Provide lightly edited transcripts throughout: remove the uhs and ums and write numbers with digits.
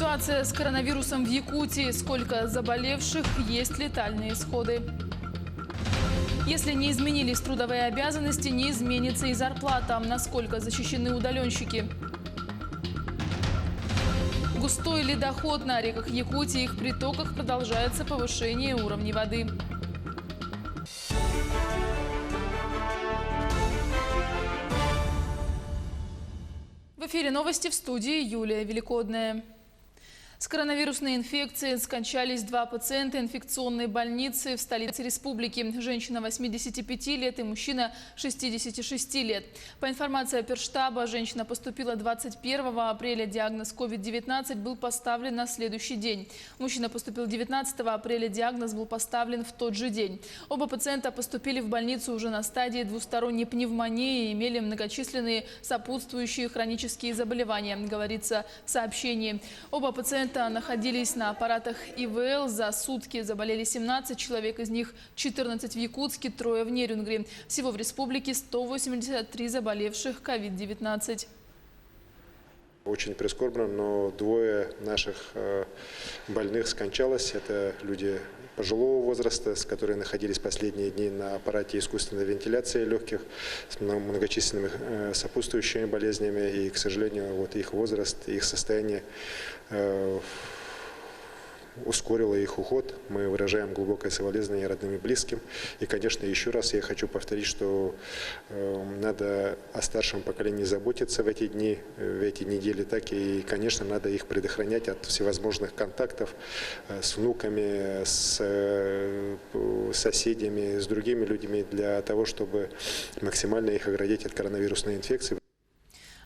Ситуация с коронавирусом в Якутии. Сколько заболевших, есть летальные исходы. Если не изменились трудовые обязанности, не изменится и зарплата. Насколько защищены удаленщики? Густой ледоход на реках Якутии и их притоках, продолжается повышение уровня воды. В эфире новости, в студии Юлия Великодная. С коронавирусной инфекцией скончались 2 пациента инфекционной больницы в столице республики. Женщина 85 лет и мужчина 66 лет. По информации оперштаба, женщина поступила 21 апреля. Диагноз COVID-19 был поставлен на следующий день. Мужчина поступил 19 апреля. Диагноз был поставлен в тот же день. Оба пациента поступили в больницу уже на стадии двусторонней пневмонии и имели многочисленные сопутствующие хронические заболевания, говорится в сообщении. Оба пациента находились на аппаратах ИВЛ. За сутки заболели 17 человек, из них 14 в Якутске, 3 в Нерюнгри. Всего в республике 183 заболевших COVID-19. Очень прискорбно, но 2 наших больных скончалось. Это люди пожилого возраста, которые находились последние дни на аппарате искусственной вентиляции легких с многочисленными сопутствующими болезнями. И, к сожалению, вот их возраст, их состояние ускорило их уход. Мы выражаем глубокое соболезнование родным и близким. И, конечно, еще раз я хочу повторить, что надо о старшем поколении заботиться в эти дни, в эти недели, так и, конечно, надо их предохранять от всевозможных контактов с внуками, с соседями, с другими людьми, для того, чтобы максимально их оградить от коронавирусной инфекции.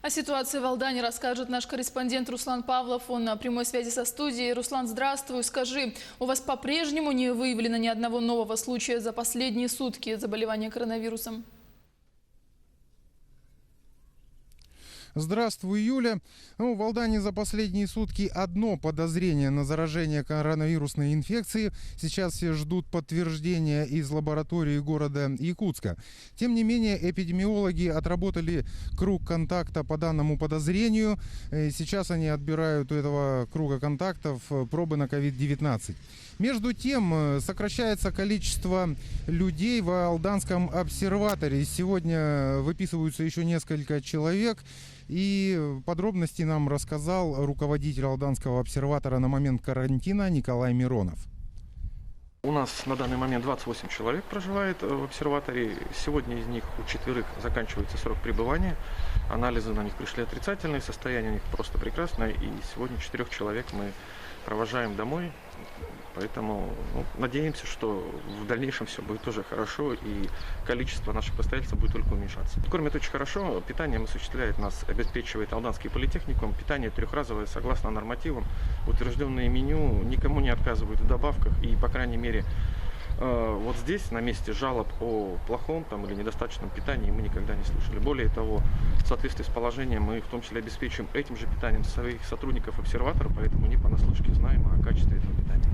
О ситуации в Алдане расскажет наш корреспондент Руслан Павлов. Он на прямой связи со студией. Руслан, здравствуй. Скажи, у вас по-прежнему не выявлено ни одного нового случая за последние сутки заболевания коронавирусом? Здравствуй, Юля. В Алдане за последние сутки одно подозрение на заражение коронавирусной инфекцией. Сейчас все ждут подтверждения из лаборатории города Якутска. Тем не менее, эпидемиологи отработали круг контакта по данному подозрению. Сейчас они отбирают у этого круга контактов пробы на COVID-19. Между тем, сокращается количество людей в Алданском обсерватории. Сегодня выписываются еще несколько человек. И подробности нам рассказал руководитель Алданского обсерватора на момент карантина Николай Миронов. У нас на данный момент 28 человек проживает в обсерватории. Сегодня из них у 4 заканчивается срок пребывания. Анализы на них пришли отрицательные, состояние у них просто прекрасное. И сегодня 4 человек мы провожаем домой. Поэтому надеемся, что в дальнейшем все будет тоже хорошо и количество наших постояльцев будет только уменьшаться. Кормят очень хорошо, питанием осуществляет нас, обеспечивает Алданский политехникум. Питание 3-разовое, согласно нормативам. Утвержденное меню, никому не отказывают в добавках. И, по крайней мере, вот здесь, на месте жалоб о плохом или недостаточном питании мы никогда не слышали. Более того, в соответствии с положением мы в том числе обеспечиваем этим же питанием своих сотрудников обсерватора, поэтому не понаслышке знаем о качестве этого питания.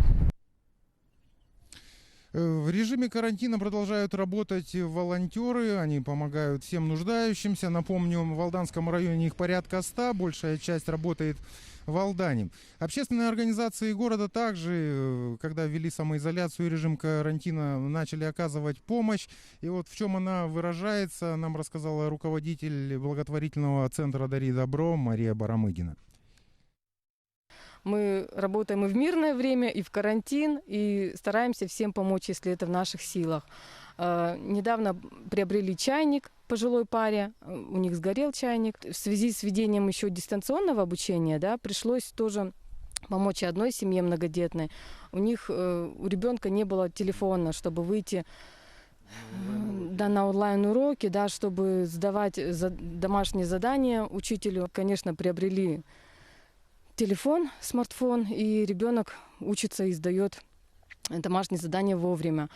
В режиме карантина продолжают работать волонтеры, они помогают всем нуждающимся. Напомню, в Алданском районе их порядка 100, большая часть работает в Алдане. Общественные организации города также, когда ввели самоизоляцию и режим карантина, начали оказывать помощь. И вот в чем она выражается, нам рассказала руководитель благотворительного центра «Дари добро» Мария Барамыгина. Мы работаем и в мирное время, и в карантин, и стараемся всем помочь, если это в наших силах. Недавно приобрели чайник пожилой паре, у них сгорел чайник. В связи с введением еще дистанционного обучения, пришлось тоже помочь одной семье многодетной. У ребенка не было телефона, чтобы выйти на онлайн-уроки, чтобы сдавать домашние задания учителю. Конечно, приобрели телефон, смартфон, и ребенок учится и сдает домашние задания вовремя.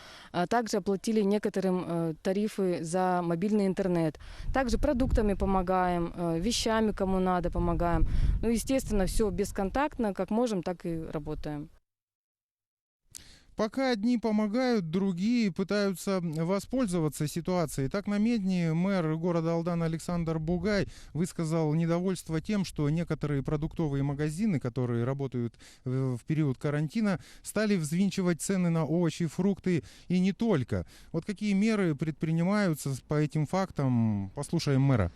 Также оплатили некоторым тарифы за мобильный интернет. Также продуктами помогаем, вещами кому надо помогаем. Естественно, все бесконтактно, как можем, так и работаем. Пока одни помогают, другие пытаются воспользоваться ситуацией. Так на Медне мэр города Алдана Александр Бугай высказал недовольство тем, что некоторые продуктовые магазины, которые работают в период карантина, стали взвинчивать цены на овощи, фрукты и не только. Вот какие меры предпринимаются по этим фактам, послушаем мэра.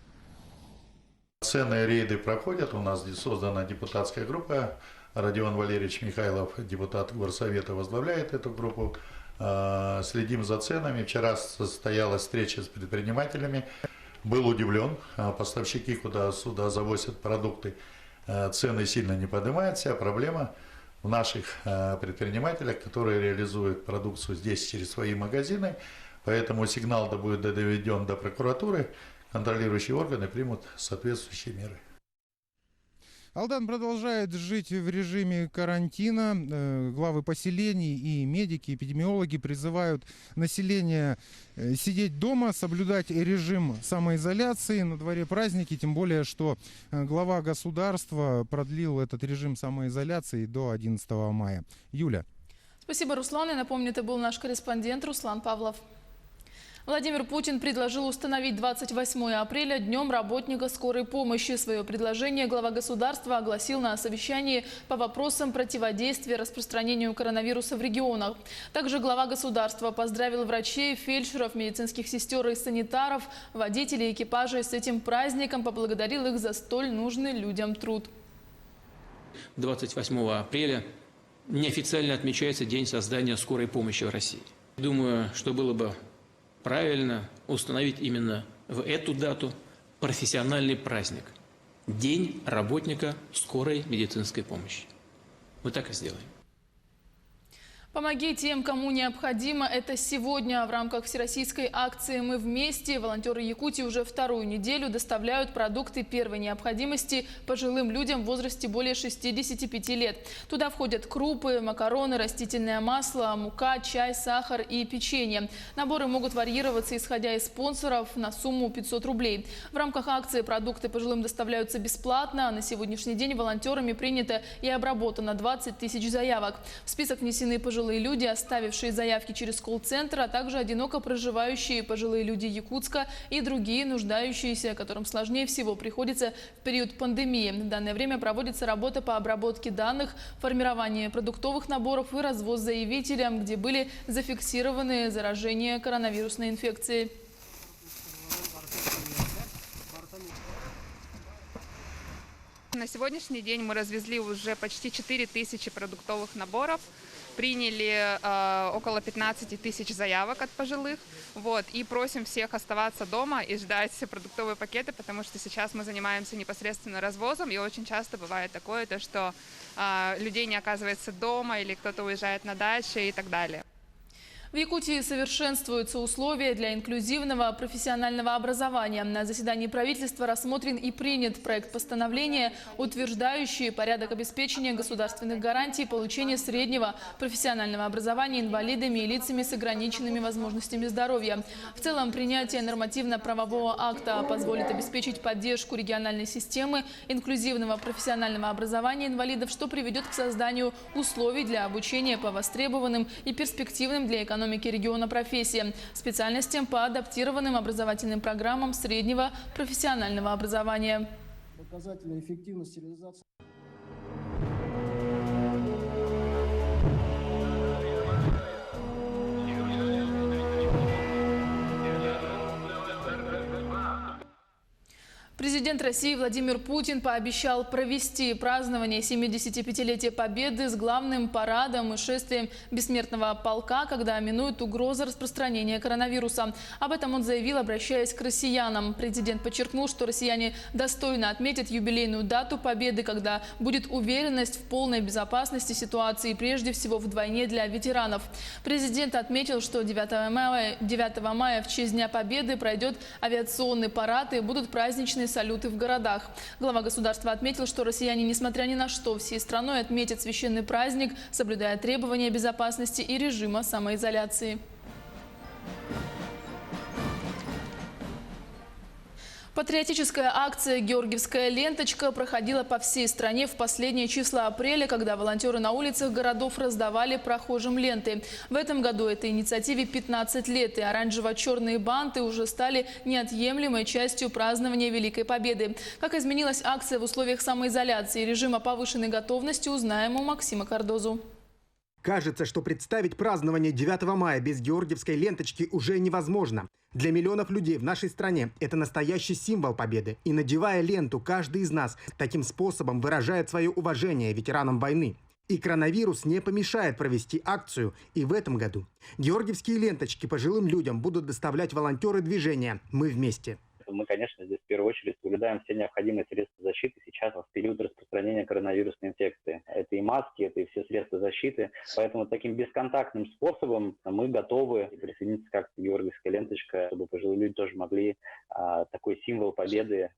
Ценные рейды проходят. У нас здесь создана депутатская группа. Родион Валерьевич Михайлов, депутат Горсовета, возглавляет эту группу. Следим за ценами. Вчера состоялась встреча с предпринимателями. Был удивлен. Поставщики, куда сюда завозят продукты, цены сильно не поднимаются. Проблема в наших предпринимателях, которые реализуют продукцию здесь через свои магазины. Поэтому сигнал будет доведен до прокуратуры. Контролирующие органы примут соответствующие меры. Алдан продолжает жить в режиме карантина. Главы поселений и медики, эпидемиологи призывают население сидеть дома, соблюдать режим самоизоляции. На дворе праздники, тем более, что глава государства продлил этот режим самоизоляции до 11 мая. Юля. Спасибо, Руслан. И напомню, это был наш корреспондент Руслан Павлов. Владимир Путин предложил установить 28 апреля днем работника скорой помощи. Свое предложение глава государства огласил на совещании по вопросам противодействия распространению коронавируса в регионах. Также глава государства поздравил врачей, фельдшеров, медицинских сестер и санитаров, водителей экипажей с этим праздником, поблагодарил их за столь нужный людям труд. 28 апреля неофициально отмечается День создания скорой помощи в России. Думаю, что было бы правильно установить именно в эту дату профессиональный праздник – День работника скорой медицинской помощи. Мы так и сделаем. Помоги тем, кому необходимо. Это сегодня в рамках всероссийской акции «Мы вместе». Волонтеры Якутии уже вторую неделю доставляют продукты первой необходимости пожилым людям в возрасте более 65 лет. Туда входят крупы, макароны, растительное масло, мука, чай, сахар и печенье. Наборы могут варьироваться, исходя из спонсоров, на сумму 500 рублей. В рамках акции продукты пожилым доставляются бесплатно. На сегодняшний день волонтерами принято и обработано 20 тысяч заявок. В список внесены пожилые люди, оставившие заявки через колл-центр, а также одиноко проживающие пожилые люди Якутска и другие нуждающиеся, которым сложнее всего приходится в период пандемии. В данное время проводится работа по обработке данных, формирование продуктовых наборов и развоз заявителям, где были зафиксированы заражения коронавирусной инфекцией. На сегодняшний день мы развезли уже почти 4000 продуктовых наборов, приняли около 15 тысяч заявок от пожилых. И просим всех оставаться дома и ждать продуктовые пакеты, потому что сейчас мы занимаемся непосредственно развозом. И очень часто бывает такое, что людей не оказывается дома или кто-то уезжает на дачу и так далее. В Якутии совершенствуются условия для инклюзивного профессионального образования. На заседании правительства рассмотрен и принят проект постановления, утверждающий порядок обеспечения государственных гарантий получения среднего профессионального образования инвалидами и лицами с ограниченными возможностями здоровья. В целом, принятие нормативно-правового акта позволит обеспечить поддержку региональной системы инклюзивного профессионального образования инвалидов, что приведет к созданию условий для обучения по востребованным и перспективным для экономики региона профессиям, специальностям по адаптированным образовательным программам среднего профессионального образования. Показатели эффективности реализации. Президент России Владимир Путин пообещал провести празднование 75-летия Победы с главным парадом и шествием Бессмертного полка, когда минует угроза распространения коронавируса. Об этом он заявил, обращаясь к россиянам. Президент подчеркнул, что россияне достойно отметят юбилейную дату Победы, когда будет уверенность в полной безопасности ситуации, прежде всего вдвойне для ветеранов. Президент отметил, что 9 мая в честь Дня Победы пройдет авиационный парад и будут праздничные салюты в городах. Глава государства отметил, что россияне, несмотря ни на что, всей страной отметят священный праздник, соблюдая требования безопасности и режима самоизоляции. Патриотическая акция «Георгиевская ленточка» проходила по всей стране в последние числа апреля, когда волонтеры на улицах городов раздавали прохожим ленты. В этом году этой инициативе 15 лет, и оранжево-черные банты уже стали неотъемлемой частью празднования Великой Победы. Как изменилась акция в условиях самоизоляции и режима повышенной готовности, узнаем у Максима Кардозу. Кажется, что представить празднование 9 мая без георгиевской ленточки уже невозможно. Для миллионов людей в нашей стране это настоящий символ победы. И надевая ленту, каждый из нас таким способом выражает свое уважение ветеранам войны. И коронавирус не помешает провести акцию и в этом году. Георгиевские ленточки пожилым людям будут доставлять волонтеры движения «Мы вместе». Мы, конечно, здесь в первую очередь соблюдаем все необходимые средства защиты сейчас в период распространения коронавирусной инфекции. Это и маски, это и все средства защиты. Поэтому таким бесконтактным способом мы готовы присоединиться к акции «Георгиевская ленточка», чтобы пожилые люди тоже могли такой символ победы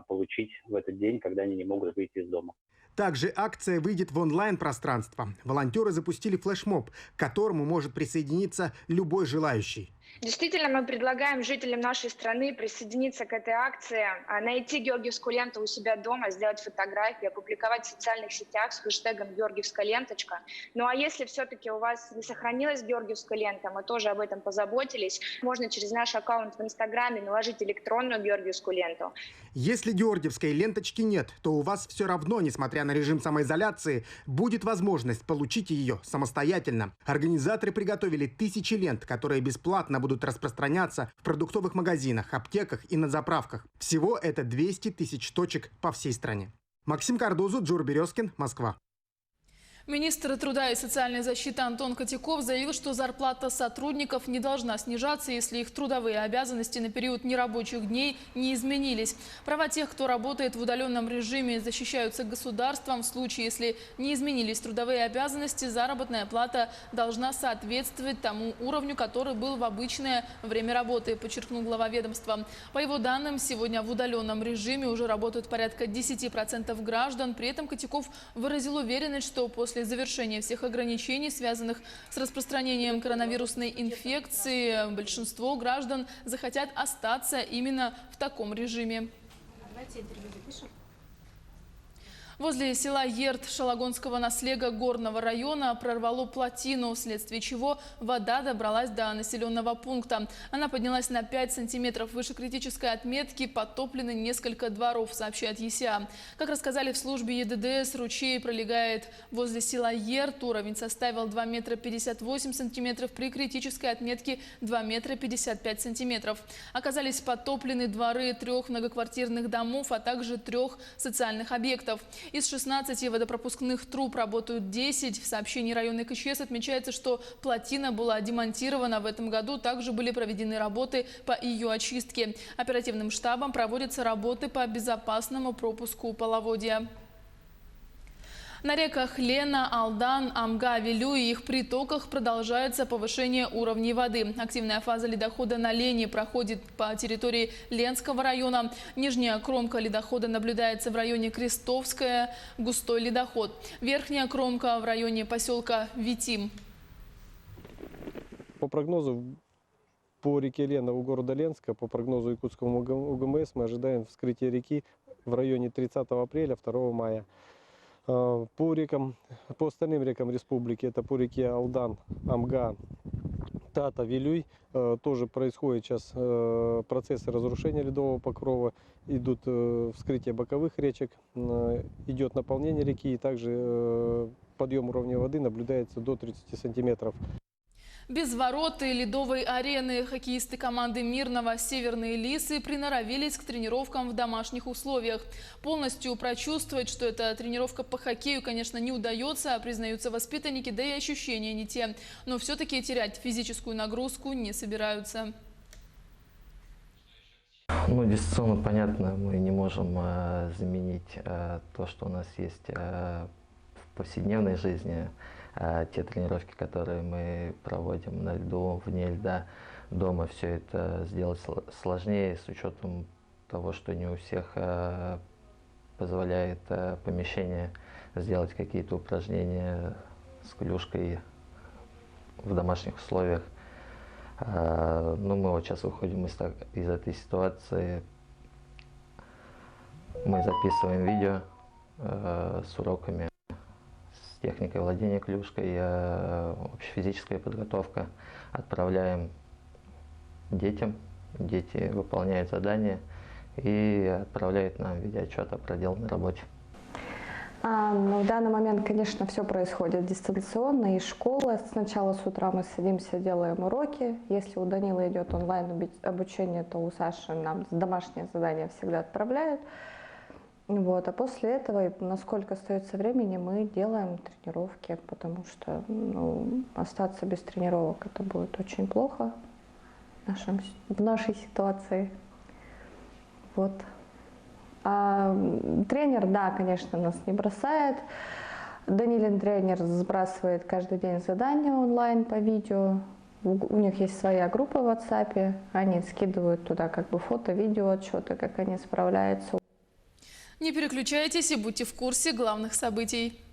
получить в этот день, когда они не могут выйти из дома. Также акция выйдет в онлайн-пространство. Волонтеры запустили флешмоб, к которому может присоединиться любой желающий. Действительно, мы предлагаем жителям нашей страны присоединиться к этой акции, найти георгиевскую ленту у себя дома, сделать фотографии, опубликовать в социальных сетях с хэштегом «Георгиевская ленточка». Ну а если все-таки у вас не сохранилась георгиевская лента, мы тоже об этом позаботились. Можно через наш аккаунт в Инстаграме наложить электронную георгиевскую ленту. Если георгиевской ленточки нет, то у вас все равно, несмотря на режим самоизоляции, будет возможность получить ее самостоятельно. Организаторы приготовили тысячи лент, которые бесплатно будут распространяться в продуктовых магазинах, аптеках и на заправках. Всего это 200 тысяч точек по всей стране. Максим Кардозу, Джур Березкин, Москва. Министр труда и социальной защиты Антон Котяков заявил, что зарплата сотрудников не должна снижаться, если их трудовые обязанности на период нерабочих дней не изменились. Права тех, кто работает в удаленном режиме, защищаются государством. В случае, если не изменились трудовые обязанности, заработная плата должна соответствовать тому уровню, который был в обычное время работы, подчеркнул глава ведомства. По его данным, сегодня в удаленном режиме уже работают порядка 10% граждан. При этом Котяков выразил уверенность, что после завершения всех ограничений, связанных с распространением коронавирусной инфекции, большинство граждан захотят остаться именно в таком режиме. Давайте интервью запишем. Возле села Ерт Шалагонского наслега Горного района прорвало плотину, вследствие чего вода добралась до населенного пункта. Она поднялась на 5 сантиметров выше критической отметки, потоплены несколько дворов, сообщает ЕСА. Как рассказали в службе ЕДДС, ручей пролегает возле села Ерт. Уровень составил 2 метра 58 сантиметров, при критической отметке 2 метра 55 сантиметров. Оказались потоплены дворы 3 многоквартирных домов, а также 3 социальных объектов. Из 16 водопропускных труб работают 10. В сообщении районной КЧС отмечается, что плотина была демонтирована в этом году. Также были проведены работы по ее очистке. Оперативным штабом проводятся работы по безопасному пропуску половодья. На реках Лена, Алдан, Амга, Вилю и их притоках продолжается повышение уровней воды. Активная фаза ледохода на Лене проходит по территории Ленского района. Нижняя кромка ледохода наблюдается в районе Крестовская, густой ледоход. Верхняя кромка в районе поселка Витим. По прогнозу по реке Лена у города Ленска, по прогнозу Якутского УГМС, мы ожидаем вскрытия реки в районе 30 апреля, 2 мая. По остальным рекам республики, это по реке Алдан, Амга, Тата, Вилюй, тоже происходят сейчас процессы разрушения ледового покрова, идут вскрытие боковых речек, идет наполнение реки, и также подъем уровня воды наблюдается до 30 сантиметров. Без ворот и ледовой арены хоккеисты команды Мирного «Северные лисы» приноровились к тренировкам в домашних условиях. Полностью прочувствовать, что это тренировка по хоккею, конечно, не удается, признаются воспитанники, да и ощущения не те. Но все-таки терять физическую нагрузку не собираются. Дистанционно, понятно, мы не можем заменить то, что у нас есть в повседневной жизни. Те тренировки, которые мы проводим на льду, вне льда, дома, все это сделать сложнее, с учетом того, что не у всех позволяет помещение сделать какие-то упражнения с клюшкой в домашних условиях. Мы вот сейчас выходим из этой ситуации. Мы записываем видео с уроками, с техникой владения клюшкой, общефизическая подготовка. Отправляем детям, дети выполняют задания и отправляют нам видеоотчет о проделанной работе. В данный момент, конечно, все происходит дистанционно из школы. Сначала с утра мы садимся, делаем уроки. Если у Данила идет онлайн обучение, то у Саши нам домашнее задание всегда отправляют. Вот. А после этого, насколько остается времени, мы делаем тренировки, потому что остаться без тренировок это будет очень плохо в нашей ситуации. Вот. А тренер, да, конечно, нас не бросает. Данилин тренер сбрасывает каждый день задания онлайн по видео. У них есть своя группа в WhatsApp. Они скидывают туда фото, видео, отчеты, как они справляются. Не переключайтесь и будьте в курсе главных событий.